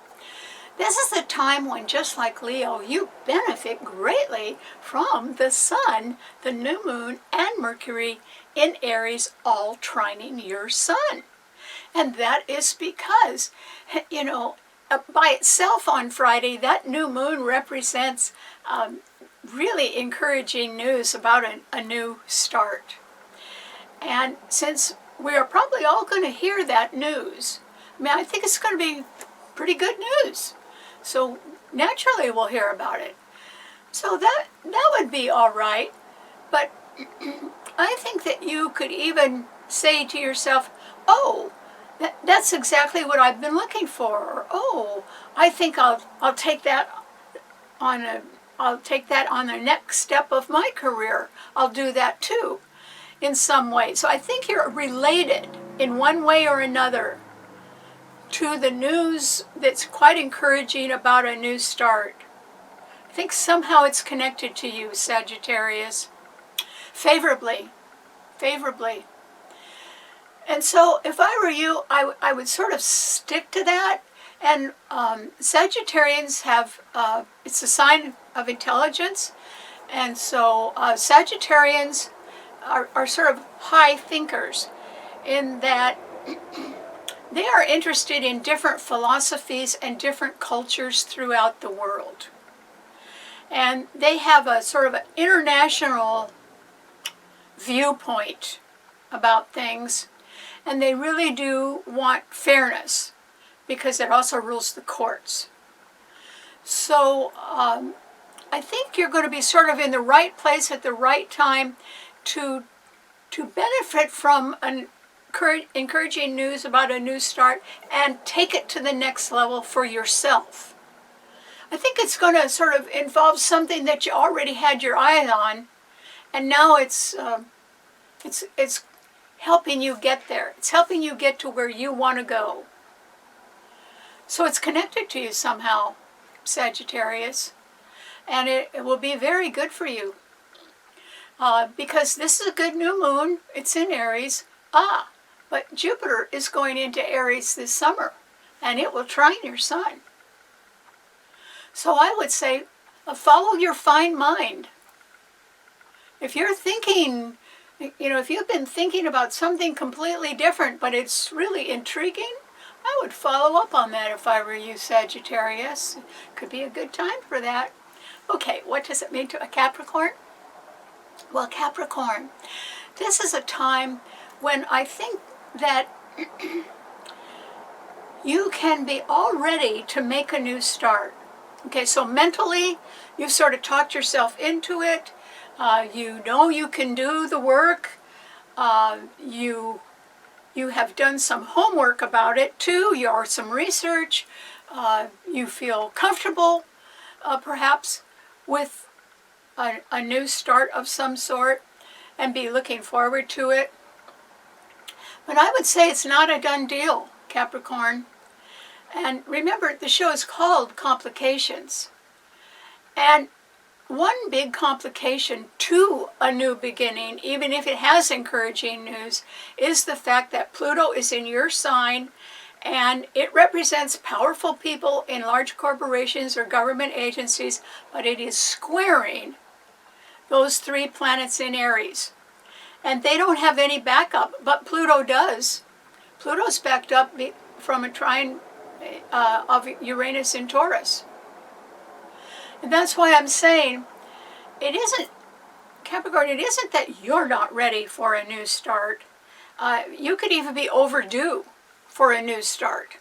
This is a time when, just like Leo, you benefit greatly from the sun, the new moon, and Mercury in Aries all trining your sun. And that is because, you know, by itself on Friday, that new moon represents really encouraging news about a new start. And since we are probably all going to hear that news, I mean, I think it's going to be pretty good news. So naturally we'll hear about it. So that would be all right. But I think that you could even say to yourself, oh, that's exactly what I've been looking for. Or, oh, I think I'll take that on the next step of my career. I'll do that too, in some way. So I think you're related in one way or another to the news that's quite encouraging about a new start. I think somehow it's connected to you, Sagittarius, favorably. And so if I were you, I would sort of stick to that. And Sagittarians have, it's a sign of intelligence. And so Sagittarians are sort of high thinkers in that they are interested in different philosophies and different cultures throughout the world. And they have a sort of an international viewpoint about things. And they really do want fairness, because it also rules the courts. So I think you're going to be sort of in the right place at the right time to benefit from an encouraging news about a new start and take it to the next level for yourself. I think it's going to sort of involve something that you already had your eye on, and now it's helping you get there. It's helping you get to where you want to go. So it's connected to you somehow, Sagittarius, and it will be very good for you. Because this is a good new moon. It's in Aries. But But Jupiter is going into Aries this summer, and it will trine your sun. So I would say, follow your fine mind. If you're thinking, if you've been thinking about something completely different, but it's really intriguing, I would follow up on that if I were you, Sagittarius. Could be a good time for that. Okay, what does it mean to a Capricorn? Well, Capricorn, this is a time when I think that you can be all ready to make a new start. Okay, so mentally, you've sort of talked yourself into it. You know you can do the work. You have done some homework about it too, or some research. You feel comfortable, perhaps, with a new start of some sort and be looking forward to it. But I would say it's not a done deal, Capricorn. And remember, the show is called Complications. And one big complication to a new beginning, even if it has encouraging news, is the fact that Pluto is in your sign, and it represents powerful people in large corporations or government agencies, but it is squaring those 3 planets in Aries. And they don't have any backup, but Pluto does. Pluto's backed up from a trine of Uranus in Taurus. And that's why I'm saying, Capricorn, it isn't that you're not ready for a new start. You could even be overdue for a new start.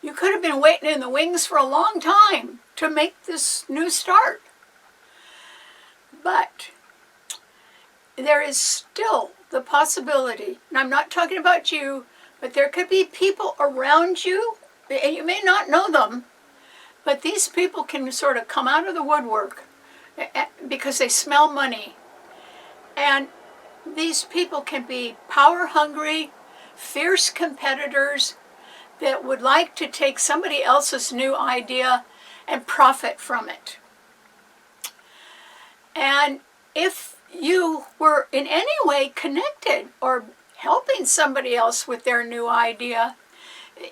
You could have been waiting in the wings for a long time to make this new start. But there is still the possibility, and I'm not talking about you, but there could be people around you, and you may not know them, but these people can sort of come out of the woodwork because they smell money. And these people can be power-hungry, fierce competitors that would like to take somebody else's new idea and profit from it. And if you were in any way connected or helping somebody else with their new idea,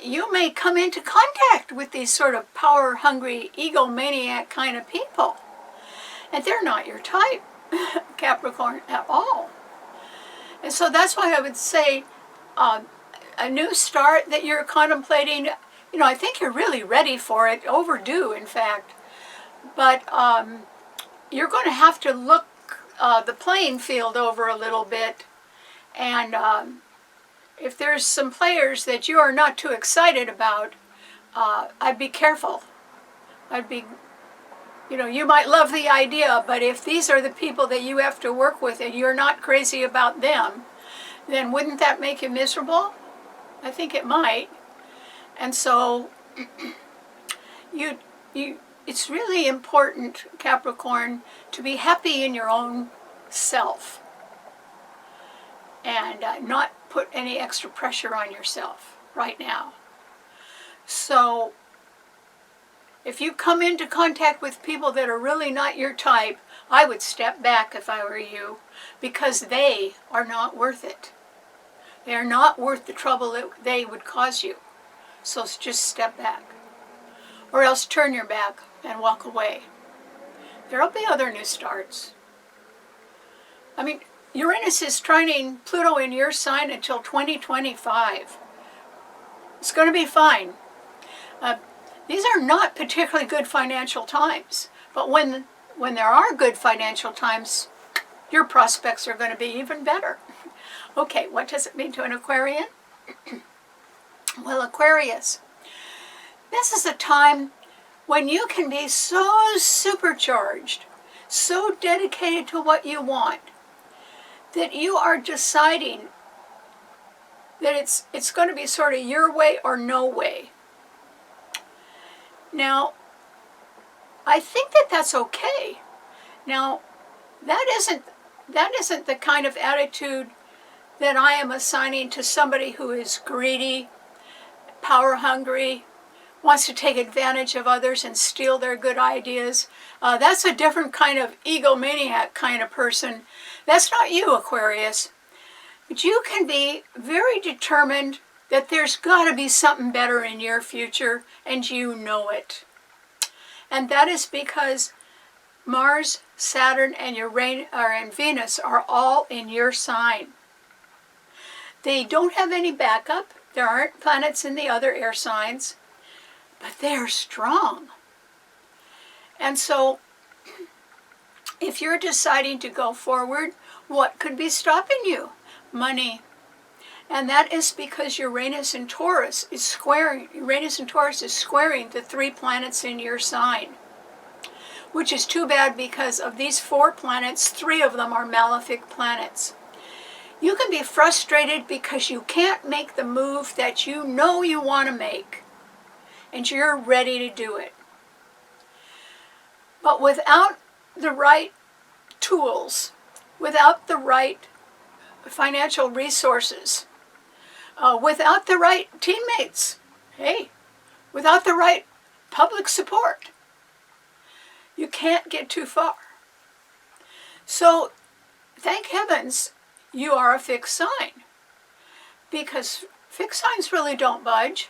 you may come into contact with these sort of power-hungry, egomaniac kind of people. And they're not your type, Capricorn, at all. And so that's why I would say a new start that you're contemplating, I think you're really ready for it, overdue, in fact. But you're going to have to look the playing field over a little bit. And if there's some players that you are not too excited about, I'd be careful. You might love the idea, but if these are the people that you have to work with and you're not crazy about them, then wouldn't that make you miserable? I think it might. And so it's really important, Capricorn, to be happy in your own self and not put any extra pressure on yourself right now. So if you come into contact with people that are really not your type, I would step back if I were you, because they are not worth it. They are not worth the trouble that they would cause you. So just step back. Or else turn your back and walk away. There'll be other new starts. I mean, Uranus is trining Pluto in your sign until 2025. It's going to be fine. These are not particularly good financial times, but when there are good financial times, your prospects are going to be even better. Okay, what does it mean to an Aquarian? Well, Aquarius, this is a time when you can be so supercharged, so dedicated to what you want, that you are deciding that it's going to be sort of your way or no way. Now, I think that that's okay. Now, that isn't the kind of attitude that I am assigning to somebody who is greedy, power hungry, wants to take advantage of others and steal their good ideas. That's a different kind of egomaniac kind of person. That's not you, Aquarius. But you can be very determined that there's got to be something better in your future, and you know it. And that is because Mars, Saturn, and and Venus are all in your sign. They don't have any backup. There aren't planets in the other air signs, but they are strong. And so, if you're deciding to go forward, what could be stopping you? Money. And that is because Uranus and Taurus is squaring the 3 planets in your sign. Which is too bad, because of these 4 planets, 3 of them are malefic planets. You can be frustrated because you can't make the move that you know you want to make, and you're ready to do it. But without the right tools, without the right financial resources, without the right teammates, without the right public support, you can't get too far. So, thank heavens, you are a fixed sign, because fixed signs really don't budge.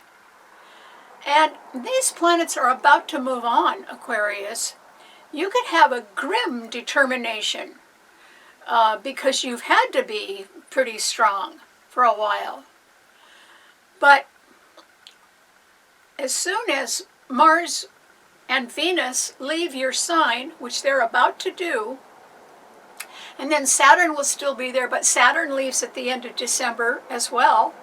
And these planets are about to move on, Aquarius. You could have a grim determination because you've had to be pretty strong for a while. But as soon as Mars and Venus leave your sign, which they're about to do, and then Saturn will still be there, but Saturn leaves at the end of December as well,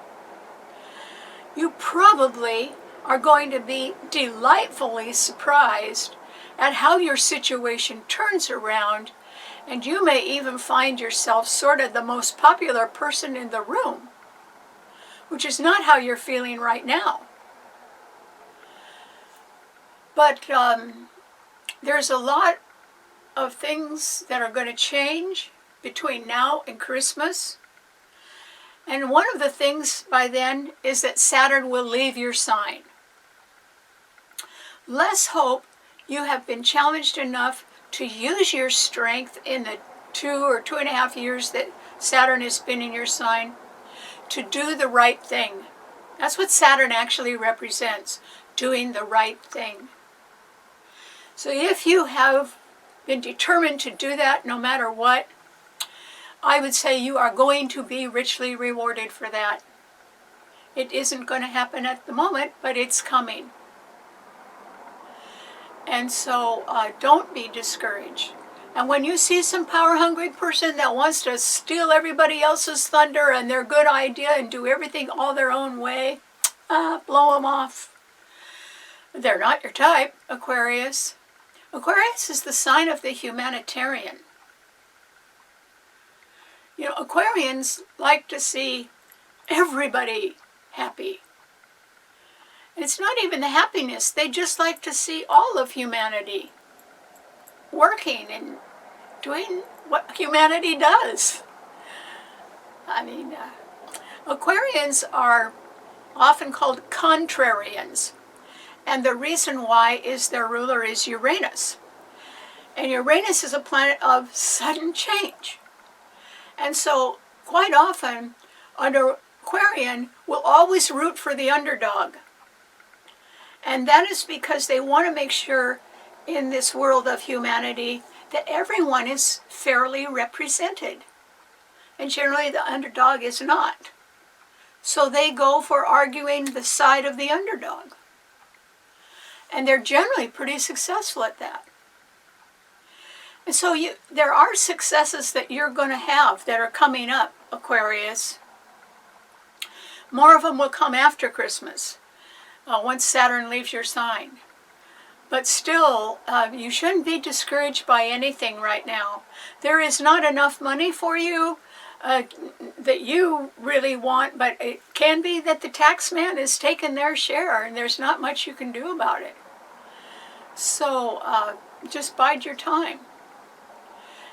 you probably are going to be delightfully surprised at how your situation turns around, and you may even find yourself sort of the most popular person in the room, which is not how you're feeling right now. But there's a lot of things that are going to change between now and Christmas. And one of the things by then is that Saturn will leave your sign. Let's hope you have been challenged enough to use your strength in the 2 or 2.5 years that Saturn has been in your sign to do the right thing. That's what Saturn actually represents, doing the right thing. So if you have been determined to do that no matter what, I would say you are going to be richly rewarded for that. It isn't going to happen at the moment, but it's coming. And so don't be discouraged. And when you see some power-hungry person that wants to steal everybody else's thunder and their good idea and do everything all their own way, blow them off. They're not your type, Aquarius. Aquarius is the sign of the humanitarian. You know, Aquarians like to see everybody happy. It's not even the happiness. They just like to see all of humanity working and doing what humanity does. I mean, Aquarians are often called contrarians. And the reason why is their ruler is Uranus. And Uranus is a planet of sudden change. And so, quite often, an Aquarian will always root for the underdog. And that is because they want to make sure in this world of humanity that everyone is fairly represented. And generally the underdog is not. So they go for arguing the side of the underdog. And they're generally pretty successful at that. And so there are successes that you're going to have that are coming up, Aquarius. More of them will come after Christmas, once Saturn leaves your sign. But still, you shouldn't be discouraged by anything right now. There is not enough money for you that you really want, but it can be that the tax man is taking their share and there's not much you can do about it. So just bide your time.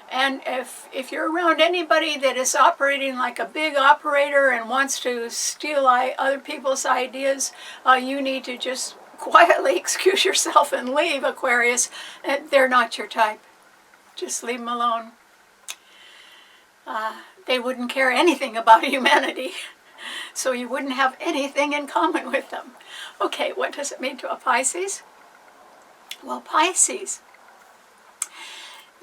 And if you're around anybody that is operating like a big operator and wants to steal other people's ideas, you need to just quietly excuse yourself and leave, Aquarius. They're not your type. Just leave them alone. they wouldn't care anything about humanity. So you wouldn't have anything in common with them. Okay, what does it mean to a Pisces? Well, Pisces,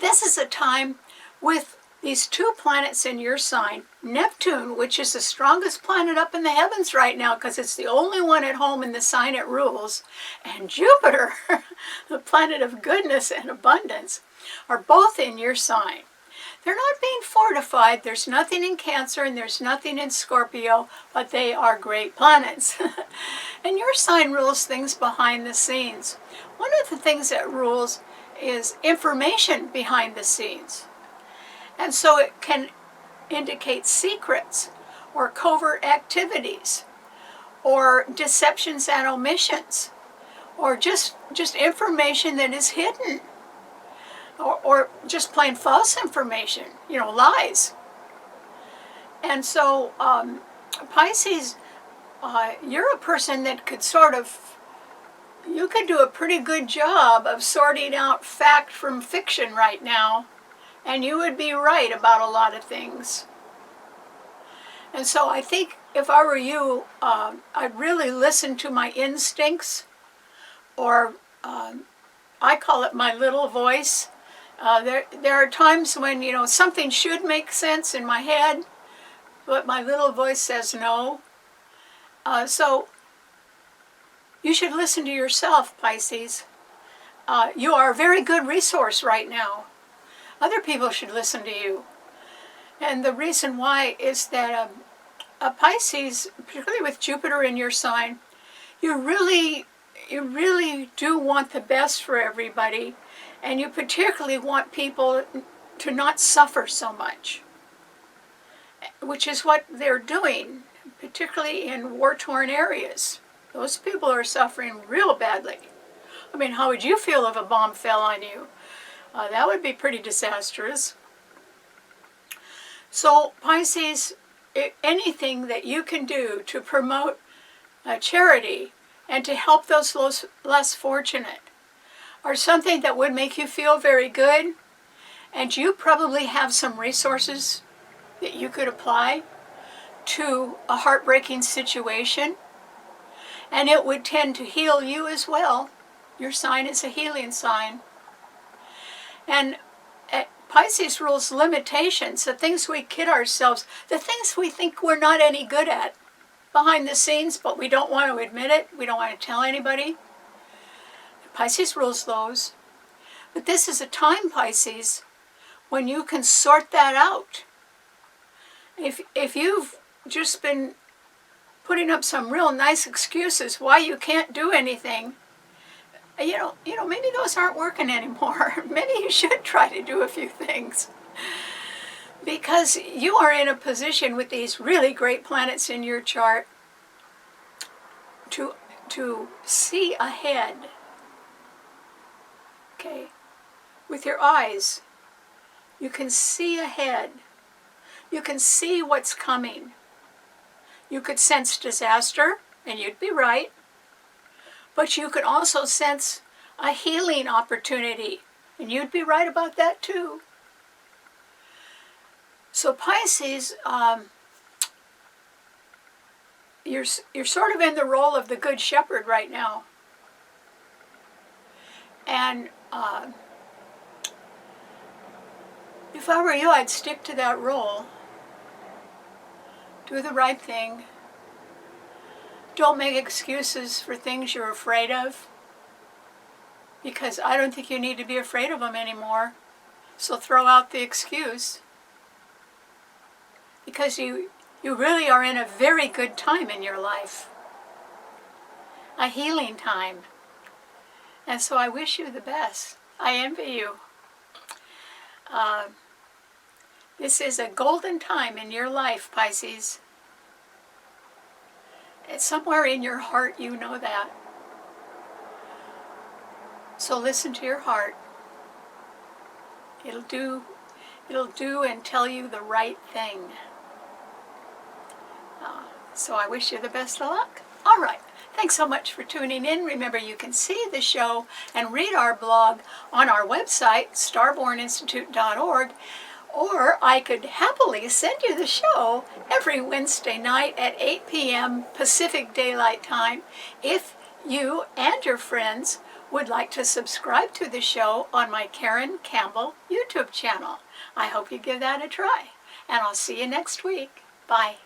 this is a time with these two planets in your sign. Neptune, which is the strongest planet up in the heavens right now because it's the only one at home in the sign it rules, and Jupiter, the planet of goodness and abundance, are both in your sign. They're not being fortified. There's nothing in Cancer and there's nothing in Scorpio, but they are great planets. And your sign rules things behind the scenes. One of the things that rules is information behind the scenes. And so it can indicate secrets or covert activities or deceptions and omissions or just information that is hidden. Or just plain false information, lies. And so Pisces, you're a person that could you could do a pretty good job of sorting out fact from fiction right now, and you would be right about a lot of things. And so I think if I were you, I'd really listen to my instincts, or I call it my little voice. There are times when, something should make sense in my head, but my little voice says no. So you should listen to yourself, Pisces. You are a very good resource right now. Other people should listen to you. And the reason why is that a Pisces, particularly with Jupiter in your sign, you really do want the best for everybody. And you particularly want people to not suffer so much, which is what they're doing, particularly in war-torn areas. Those people are suffering real badly. I mean, how would you feel if a bomb fell on you? That would be pretty disastrous. So, Pisces, anything that you can do to promote charity and to help those less fortunate, or something that would make you feel very good, and you probably have some resources that you could apply to a heartbreaking situation, and it would tend to heal you as well. Your sign is a healing sign. And Pisces rules limitations, the things we kid ourselves, the things we think we're not any good at behind the scenes, but we don't want to admit it, we don't want to tell anybody. Pisces rules those. But this is a time, Pisces, when you can sort that out. If you've just been putting up some real nice excuses why you can't do anything, maybe those aren't working anymore. Maybe you should try to do a few things. Because you are in a position with these really great planets in your chart to see ahead. Okay, with your eyes, you can see ahead. You can see what's coming. You could sense disaster, and you'd be right. But you could also sense a healing opportunity, and you'd be right about that too. So Pisces, you're sort of in the role of the Good Shepherd right now. And if I were you, I'd stick to that role. Do the right thing. Don't make excuses for things you're afraid of, because I don't think you need to be afraid of them anymore. So throw out the excuse, because you really are in a very good time in your life, a healing time. And so I wish you the best. I envy you. This is a golden time in your life, Pisces. It's somewhere in your heart, you know that. So listen to your heart. It'll do and tell you the right thing. So I wish you the best of luck. All right. Thanks so much for tuning in. Remember, you can see the show and read our blog on our website, starborninstitute.org, Or I could happily send you the show every Wednesday night at 8 p.m. Pacific Daylight Time if you and your friends would like to subscribe to the show on my Karen Campbell YouTube channel. I hope you give that a try, and I'll see you next week. Bye.